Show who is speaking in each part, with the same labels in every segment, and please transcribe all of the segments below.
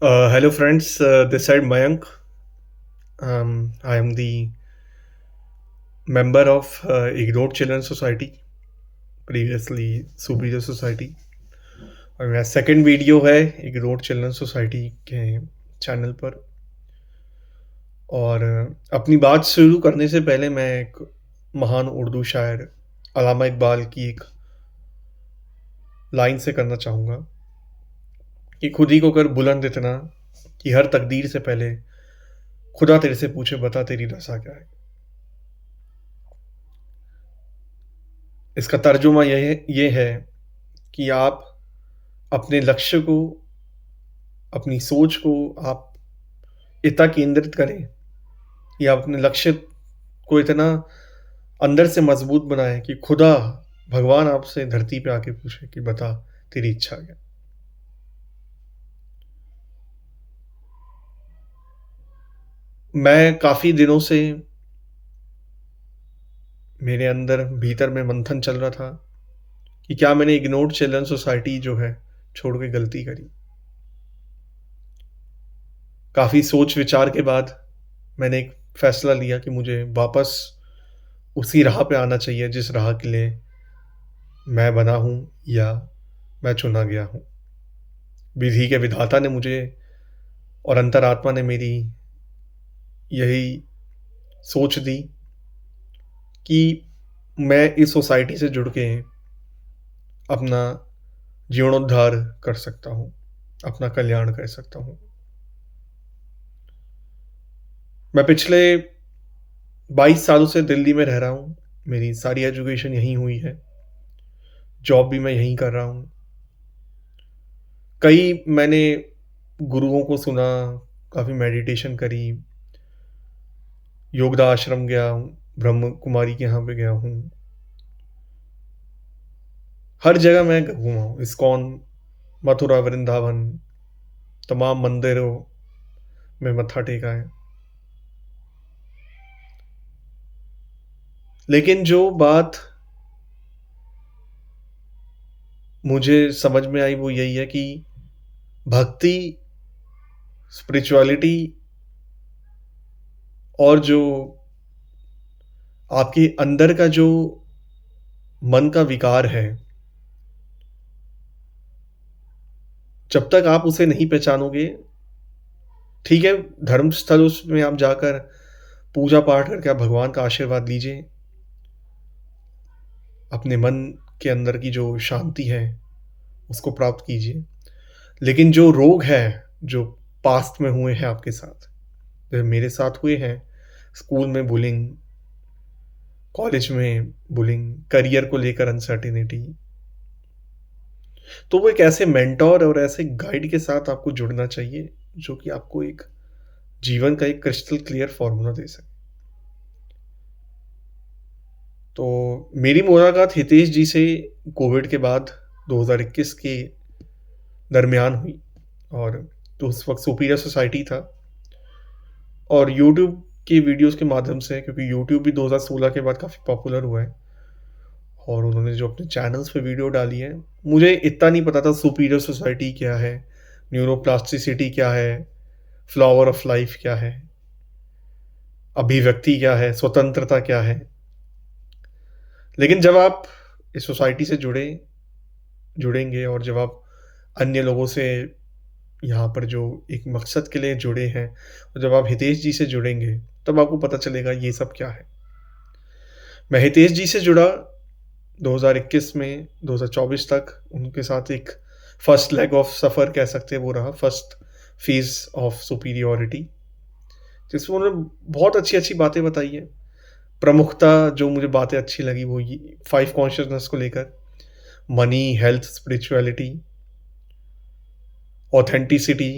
Speaker 1: Hello, friends. This side Mayank. I am the member of Ignored Children Society, previously Superior Society. और मेरा second video है ignored children society के channel पर। और अपनी बात शुरू करने से पहले मैं एक महान उर्दू शायर अल्लामा इकबाल की एक लाइन से करना चाहूँगा कि खुद ही को कर बुलंद इतना कि हर तकदीर से पहले खुदा तेरे से पूछे बता तेरी रज़ा क्या है। इसका तर्जुमा ये है कि आप अपने लक्ष्य को, अपनी सोच को आप इतना केंद्रित करें या अपने लक्ष्य को इतना अंदर से मजबूत बनाएं कि खुदा भगवान आपसे धरती पे आके पूछे कि बता तेरी इच्छा क्या। मैं काफ़ी दिनों से मेरे अंदर भीतर में मंथन चल रहा था कि क्या मैंने इग्नोर्ड चिल्ड्रन सोसाइटी जो है छोड़ के गलती करी। काफ़ी सोच विचार के बाद मैंने एक फैसला लिया कि मुझे वापस उसी राह पे आना चाहिए जिस राह के लिए मैं बना हूँ या मैं चुना गया हूँ। विधि के विधाता ने मुझे और अंतरात्मा ने मेरी यही सोच दी कि मैं इस सोसाइटी से जुड़ के अपना जीर्णोद्धार कर सकता हूँ, अपना कल्याण कर सकता हूँ। मैं पिछले 22 सालों से दिल्ली में रह रहा हूँ। मेरी सारी एजुकेशन यहीं हुई है। जॉब भी मैं यहीं कर रहा हूँ। कई मैंने गुरुओं को सुना, काफ़ी मेडिटेशन करी, योगदा आश्रम गया हूँ, ब्रह्म कुमारी के यहाँ पे गया हूँ। हर जगह मैं घूमा हूँ, इस्कॉन, मथुरा, वृंदावन, तमाम मंदिरों में मत्था टेका है। लेकिन जो बात मुझे समझ में आई वो यही है कि भक्ति, स्पिरिचुअलिटी और जो आपके अंदर का जो मन का विकार है, जब तक आप उसे नहीं पहचानोगे, ठीक है, धर्म स्थल में आप जाकर पूजा पाठ करके आप भगवान का आशीर्वाद लीजिए, अपने मन के अंदर की जो शांति है उसको प्राप्त कीजिए। लेकिन जो रोग है, जो पास्ट में हुए हैं आपके साथ, जो मेरे साथ हुए हैं, स्कूल में बुलिंग, कॉलेज में बुलिंग, करियर को लेकर अनसर्टेनिटी, तो वो एक ऐसे मेंटोर और ऐसे गाइड के साथ आपको जुड़ना चाहिए जो कि आपको एक जीवन का एक क्रिस्टल क्लियर फॉर्मूला दे सके। तो मेरी मुलाकात हितेश जी से कोविड के बाद 2021 के दरमियान हुई। और तो उस वक्त सुपीरियर सोसाइटी था और यूट्यूब की वीडियोस के माध्यम से, क्योंकि यूट्यूब भी 2016 के बाद काफ़ी पॉपुलर हुआ है और उन्होंने जो अपने चैनल्स पे वीडियो डाली है, मुझे इतना नहीं पता था सुपीरियर सोसाइटी क्या है, न्यूरोप्लास्टिसिटी क्या है, फ्लावर ऑफ लाइफ क्या है, अभिव्यक्ति क्या है, स्वतंत्रता क्या है। लेकिन जब आप इस सोसाइटी से जुड़ेंगे और जब आप अन्य लोगों से यहाँ पर जो एक मकसद के लिए जुड़े हैं और जब आप हितेश जी से जुड़ेंगे तब आपको पता चलेगा ये सब क्या है। मैं हितेश जी से जुड़ा 2021 में 2024 तक उनके साथ एक फर्स्ट लेग ऑफ सफ़र कह सकते हैं वो रहा, फर्स्ट फेज ऑफ सुपीरियॉरिटी, जिसमें उन्होंने बहुत अच्छी अच्छी बातें बताई है। प्रमुखता जो मुझे बातें अच्छी लगी वो ये 5 कॉन्शियसनेस को लेकर, मनी, हेल्थ, स्पिरिचुअलिटी, ऑथेंटिसिटी,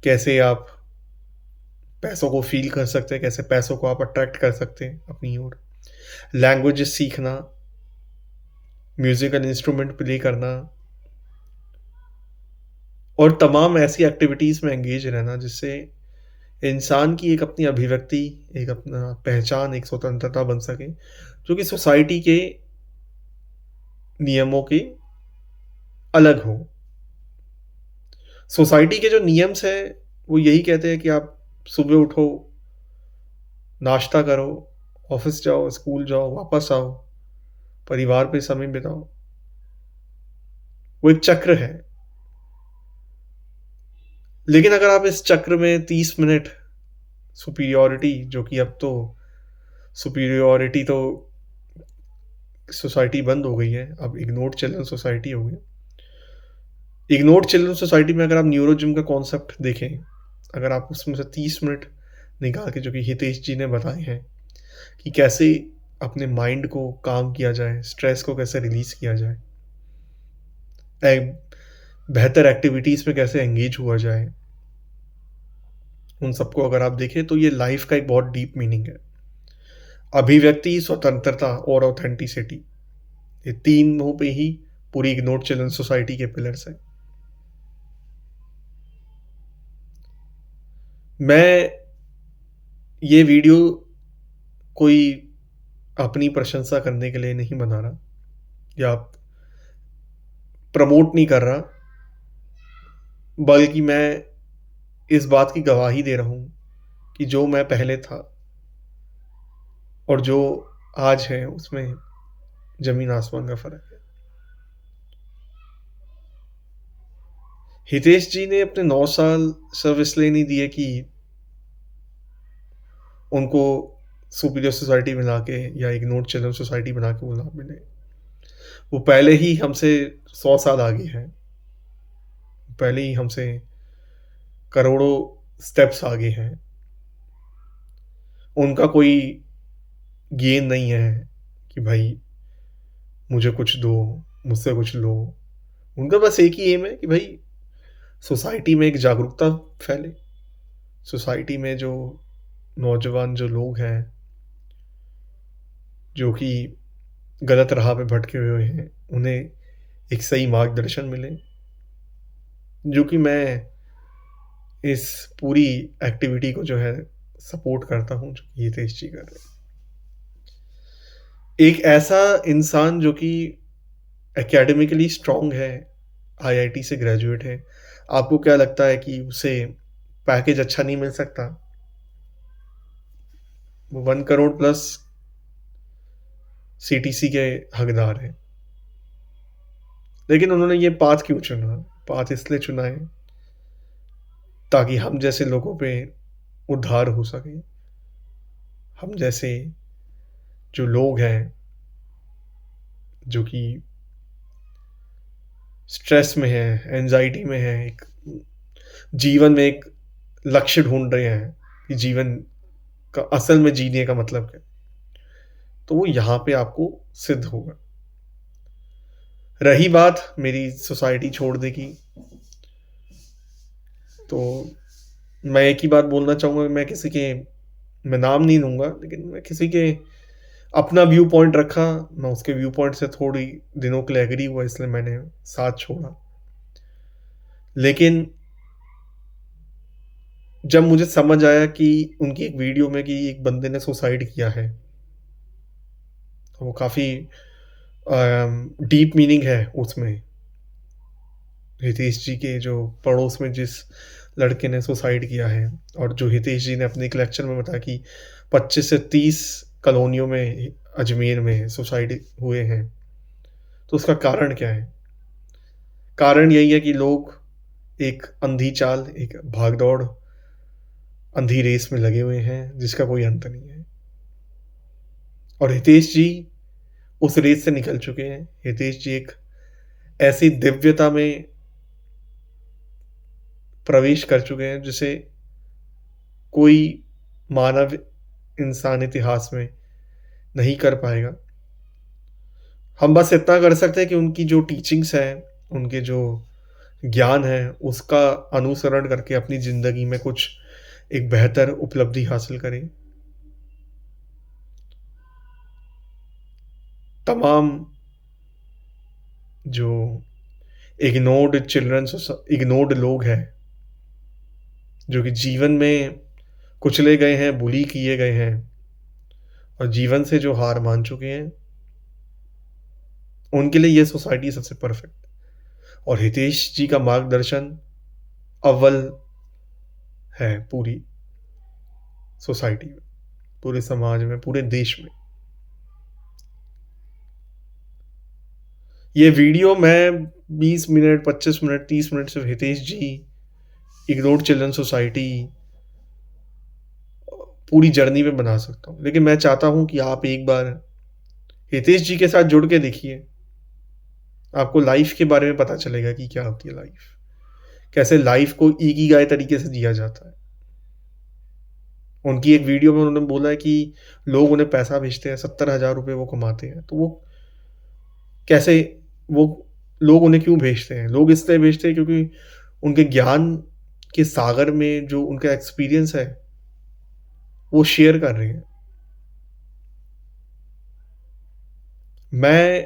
Speaker 1: कैसे आप पैसों को फील कर सकते हैं, कैसे पैसों को आप अट्रैक्ट कर सकते हैं अपनी ओर, लैंग्वेजेस सीखना, म्यूजिकल इंस्ट्रूमेंट प्ले करना और तमाम ऐसी एक्टिविटीज़ में एंगेज रहना जिससे इंसान की एक अपनी अभिव्यक्ति, एक अपना पहचान, एक स्वतंत्रता बन सके जो कि सोसाइटी के नियमों के अलग हो। सोसाइटी के जो नियम्स हैं, वो यही कहते हैं कि आप सुबह उठो, नाश्ता करो, ऑफ़िस जाओ, स्कूल जाओ, वापस आओ, परिवार पे समय बिताओ। वो एक चक्र है। लेकिन अगर आप इस चक्र में 30 मिनट सुपीरियॉरिटी, जो कि अब तो सुपीरियॉरिटी तो सोसाइटी बंद हो गई है, अब इग्नोर्ड चिल्ड्रन सोसाइटी हो गई। इग्नोर्ड चिल्ड्रन सोसाइटी में अगर आप न्यूरो जिम का कॉन्सेप्ट देखें, अगर आप उसमें से 30 मिनट निकाल के, जो कि हितेश जी ने बताए हैं कि कैसे अपने माइंड को काम किया जाए, स्ट्रेस को कैसे रिलीज़ किया जाए, बेहतर एक्टिविटीज़ में कैसे एंगेज हुआ जाए, उन सबको अगर आप देखें तो ये लाइफ का एक बहुत डीप मीनिंग है। अभिव्यक्ति, स्वतंत्रता और ऑथेंटिसिटी, ये तीनों पे ही पूरी इग्नोर्ड चिल्ड्रन सोसाइटी के पिलर्स हैं। मैं ये वीडियो कोई अपनी प्रशंसा करने के लिए नहीं बना रहा या प्रमोट नहीं कर रहा, बल्कि मैं इस बात की गवाही दे रहा हूँ कि जो मैं पहले था और जो आज है, उसमें ज़मीन आसमान का फ़र्क है। हितेश जी ने अपने 9 साल सिर्फ़ इसलिए नहीं दिए कि उनको सुपीरियर सोसाइटी बना के या इग्नोर्ड चिल्ड्रन सोसाइटी बना के वो लाभ मिले। वो पहले ही हमसे 100 साल आगे हैं। पहले ही हमसे करोड़ों स्टेप्स आगे हैं। उनका कोई गेन नहीं है कि भाई मुझे कुछ दो, मुझसे कुछ लो। उनका बस एक ही एम है कि भाई सोसाइटी में एक जागरूकता फैले। सोसाइटी में जो नौजवान जो लोग हैं, जो कि गलत राह पे भटके हुए हैं, उन्हें एक सही मार्गदर्शन मिले, जो कि मैं इस पूरी एक्टिविटी को जो है सपोर्ट करता हूँ, जो कि हितेश जी कर रहे हैं। एक ऐसा इंसान जो कि एकेडमिकली स्ट्रॉन्ग है, आईआईटी से ग्रेजुएट है, आपको क्या लगता है कि उसे पैकेज अच्छा नहीं मिल सकता? वो 1 करोड़ प्लस सीटीसी के हकदार हैं। लेकिन उन्होंने ये पाथ क्यों चुना? पाथ इसलिए चुना है ताकि हम जैसे लोगों पे उद्धार हो सके। हम जैसे जो लोग हैं, जो कि स्ट्रेस में हैं, एंग्ज़ायटी में हैं, एक जीवन में एक लक्ष्य ढूँढ रहे हैं कि जीवन का असल में जीने का मतलब क्या है? तो वो यहाँ पे आपको सिद्ध होगा। रही बात मेरी सोसाइटी छोड़ने की, तो मैं एक ही बात बोलना चाहूँगा कि मैं नाम नहीं लूँगा, लेकिन मैं किसी के अपना व्यू पॉइंट रखा, मैं उसके व्यू पॉइंट से थोड़ी दिनों के लिए एग्री हुआ, इसलिए मैंने साथ छोड़ा। लेकिन जब मुझे समझ आया कि उनकी एक वीडियो में कि एक बंदे ने सुसाइड किया है, वो काफ़ी डीप मीनिंग है उसमें। हितेश जी के जो पड़ोस में जिस लड़के ने सुसाइड किया है, और जो हितेश जी ने अपने एक लेक्चर में बताया कि 25 से 30 कॉलोनियों में अजमेर में सुसाइड हुए हैं। तो उसका कारण क्या है? कारण यही है कि लोग एक अंधी चाल, एक भाग-दौड़, अंधी रेस में लगे हुए हैं जिसका कोई अंत नहीं है। और हितेश जी उस रेस से निकल चुके हैं। हितेश जी एक ऐसी दिव्यता में प्रवेश कर चुके हैं जिसे कोई मानव इंसान इतिहास में नहीं कर पाएगा। हम बस इतना कर सकते हैं कि उनकी जो टीचिंग्स हैं, उनके जो ज्ञान है, उसका अनुसरण करके अपनी ज़िंदगी में कुछ एक बेहतर उपलब्धि हासिल करें। तमाम जो इग्नोर्ड लोग हैं, जो कि जीवन में कुचले गए हैं, बुली किए गए हैं और जीवन से जो हार मान चुके हैं, उनके लिए ये सोसाइटी सबसे परफेक्ट। और हितेश जी का मार्गदर्शन अव्वल है पूरी सोसाइटी में, पूरे समाज में, पूरे देश में। ये वीडियो मैं 20 मिनट, 25 मिनट, 30 मिनट सिर्फ़ हितेश जी, इग्नोर्ड चिल्ड्रन सोसाइटी पूरी जर्नी में बना सकता हूँ। लेकिन मैं चाहता हूँ कि आप एक बार हितेश जी के साथ जुड़ के देखिए। आपको लाइफ़ के बारे में पता चलेगा कि क्या होती है लाइफ़। कैसे लाइफ़ को इकिगाई तरीके से जिया जाता है। उनकी एक वीडियो में उन्होंने बोला है कि लोग उन्हें पैसा भेजते हैं, 70,000 रुपए वो कमाते हैं। तो वो कैसे वो लोग उन्हें क्यों भेजते हैं? लोग इसलिए भेजते हैं क्योंकि उनके ज्ञान के सागर में जो उनका एक्सपीरियंस है, वो शेयर कर रहे हैं। मैं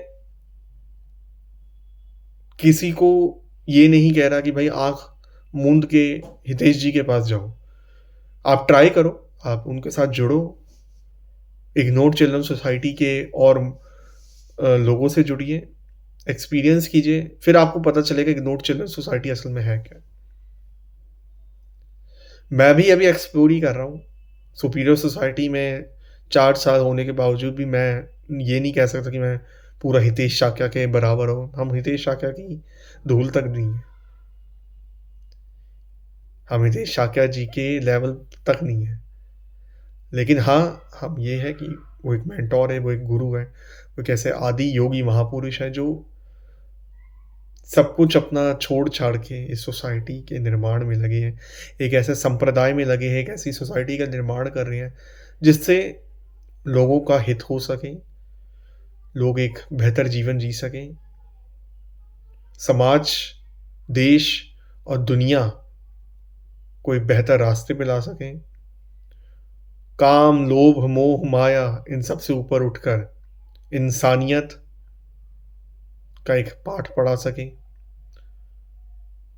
Speaker 1: किसी को ये नहीं कह रहा कि भाई आँख मूंद के हितेश जी के पास जाओ। आप ट्राई करो, आप उनके साथ जुड़ो, इग्नोर्ड चिल्ड्रन सोसाइटी के और लोगों से जुड़िए, एक्सपीरियंस कीजिए, फिर आपको पता चलेगा इग्नोर्ड चिल्ड्रन सोसाइटी असल में है क्या। मैं भी अभी एक्सप्लोर ही कर रहा हूँ। सुपीरियर सोसाइटी में 4 साल होने के बावजूद भी मैं ये नहीं कह सकता कि मैं पूरा हितेश शाक्या के बराबर हूँ। हम हितेश शाक्या की धूल तक नहीं है। हम हितेश शाक्या जी के लेवल तक नहीं है। लेकिन हाँ, हम ये है कि वो एक मेंटर है, वो एक गुरु है, वो एक ऐसे आदि योगी महापुरुष हैं जो सब कुछ अपना छोड़-छाड़ के इस सोसाइटी के निर्माण में लगे हैं। एक ऐसे संप्रदाय में लगे हैं, एक ऐसी सोसाइटी का निर्माण कर रहे हैं, जिससे लोगों का हित हो सके, लोग एक बेहतर जीवन जी सकें, समाज, देश और दुनिया को एक बेहतर रास्ते पे ला सकें। काम, लोभ, मोह, माया इन सब से ऊपर उठकर इंसानियत का एक पाठ पढ़ा सकें,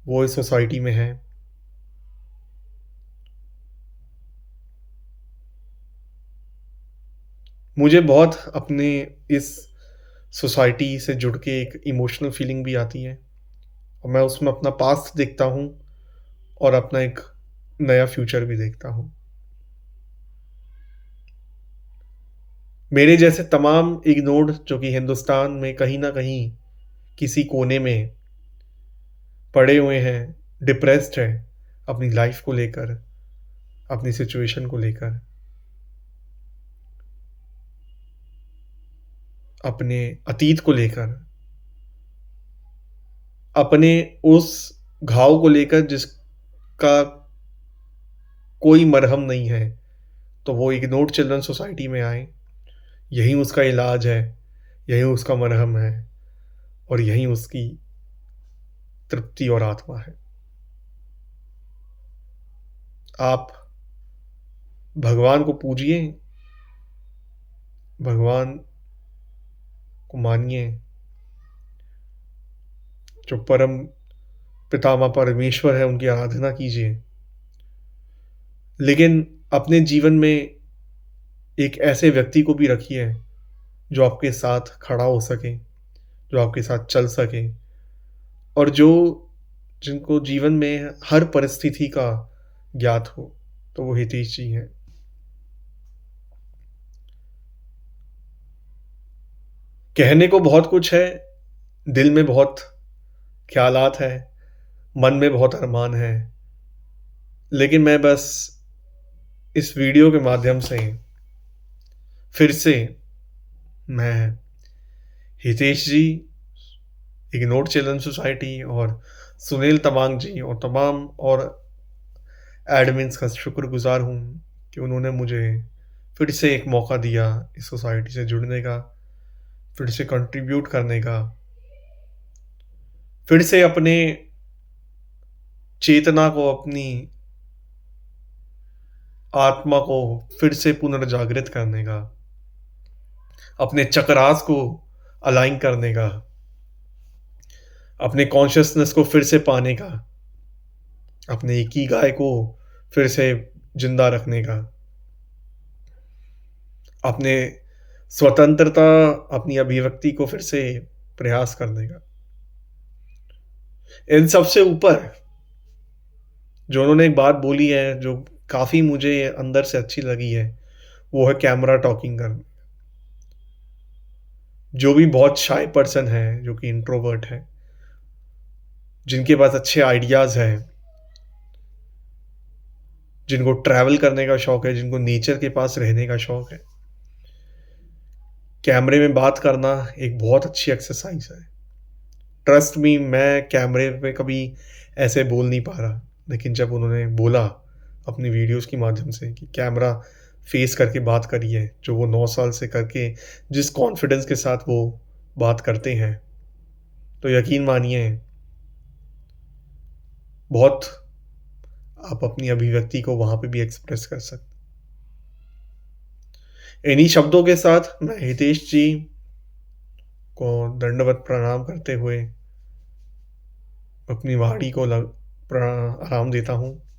Speaker 1: वो इस सोसाइटी में है। मुझे बहुत अपने इस सोसाइटी से जुड़ के एक इमोशनल फीलिंग भी आती है और मैं उसमें अपना पास्ट देखता हूँ और अपना एक नया फ्यूचर भी देखता हूँ। मेरे जैसे तमाम इग्नोर्ड जो कि हिंदुस्तान में कहीं न कहीं किसी कोने में पड़े हुए हैं, डिप्रेस्ड हैं अपनी लाइफ़ को लेकर, अपनी सिचुएशन को लेकर, अपने अतीत को लेकर, अपने उस घाव को लेकर जिसका कोई मरहम नहीं है, तो वो इग्नोर्ड चिल्ड्रन सोसाइटी में आएँ। यही उसका इलाज है, यही उसका मरहम है और यही उसकी तृप्ति और आत्मा है। आप भगवान को पूजिए, भगवान को मानिए, जो परम पितामह परमेश्वर है, उनकी आराधना कीजिए। लेकिन अपने जीवन में एक ऐसे व्यक्ति को भी रखिए, जो आपके साथ खड़ा हो सके, जो आपके साथ चल सके और जिनको जीवन में हर परिस्थिति का ज्ञात हो, तो वो हितेश जी हैं। कहने को बहुत कुछ है, दिल में बहुत ख़्यालात हैं, मन में बहुत अरमान हैं, लेकिन मैं बस इस वीडियो के माध्यम से फिर से मैं हितेश जी, इग्नोर्ड चिल्ड्रन सोसाइटी और सुनील तमांग जी और तमाम और एडमिन्स का शुक्रगुज़ार हूँ कि उन्होंने मुझे फिर से एक मौका दिया इस सोसाइटी से जुड़ने का, फिर से कंट्रीब्यूट करने का, फिर से अपने चेतना को, अपनी आत्मा को फिर से पुनर्जागृत करने का, अपने चक्रास को अलाइन करने का, अपने कॉन्शियसनेस को फिर से पाने का, अपने इकिगाई को फिर से जिंदा रखने का, अपने स्वतंत्रता, अपनी अभिव्यक्ति को फिर से प्रयास करने का। इन सबसे ऊपर जो उन्होंने एक बात बोली है, जो काफ़ी मुझे अंदर से अच्छी लगी है, वो है कैमरा टॉकिंग करना। जो भी बहुत शाय पर्सन है, जो कि इंट्रोवर्ट है, जिनके पास अच्छे आइडियाज़ हैं, जिनको ट्रैवल करने का शौक है, जिनको नेचर के पास रहने का शौक है, कैमरे में बात करना एक बहुत अच्छी एक्सरसाइज़ है। ट्रस्ट मी, मैं कैमरे पे कभी ऐसे बोल नहीं पा रहा, लेकिन जब उन्होंने बोला अपनी वीडियोज़ के माध्यम से कि कैमरा फ़ेस करके बात करिए, जो वो 9 साल से करके जिस कॉन्फिडेंस के साथ वो बात करते हैं, तो यकीन मानिए बहुत आप अपनी अभिव्यक्ति को वहाँ पे भी एक्सप्रेस कर सकते। इन्हीं शब्दों के साथ मैं हितेश जी को दंडवत प्रणाम करते हुए अपनी वाणी को आराम देता हूँ।